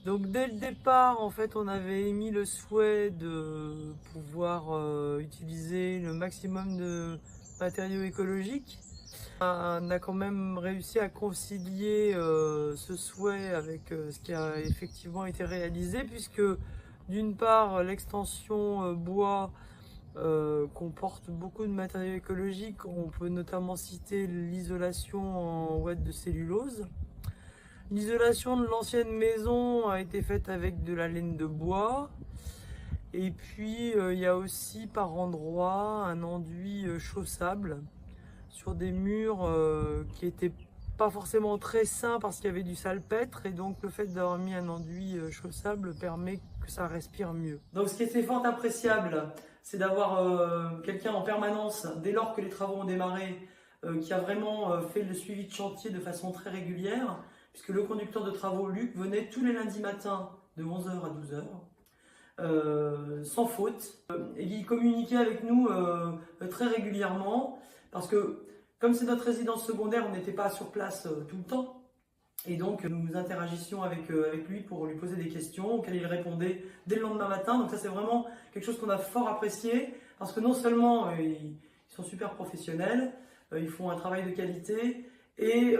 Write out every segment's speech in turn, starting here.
Donc dès le départ, en fait, on avait émis le souhait de pouvoir utiliser le maximum de matériaux écologiques. On a quand même réussi à concilier ce souhait avec ce qui a effectivement été réalisé, puisque d'une part, l'extension bois comporte beaucoup de matériaux écologiques. On peut notamment citer l'isolation en ouate de cellulose. L'isolation de l'ancienne maison a été faite avec de la laine de bois. Et puis il y a aussi par endroits un enduit chaussable sur des murs qui étaient pas forcément très sains parce qu'il y avait du salpêtre, et donc le fait d'avoir mis un enduit chaussable permet que ça respire mieux. Donc ce qui était fort appréciable, c'est d'avoir quelqu'un en permanence dès lors que les travaux ont démarré, qui a vraiment fait le suivi de chantier de façon très régulière, puisque le conducteur de travaux, Luc, venait tous les lundis matins de 11 h à 12 h, sans faute, et il communiquait avec nous très régulièrement, parce que comme c'est notre résidence secondaire, on n'était pas sur place tout le temps, et donc nous interagissions avec lui pour lui poser des questions auxquelles il répondait dès le lendemain matin. Donc ça, c'est vraiment quelque chose qu'on a fort apprécié, parce que non seulement ils sont super professionnels, ils font un travail de qualité, et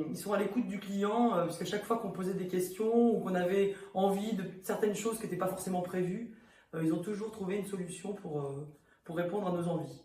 ils sont à l'écoute du client, parce qu'à chaque fois qu'on posait des questions ou qu'on avait envie de certaines choses qui n'étaient pas forcément prévues, ils ont toujours trouvé une solution pour répondre à nos envies.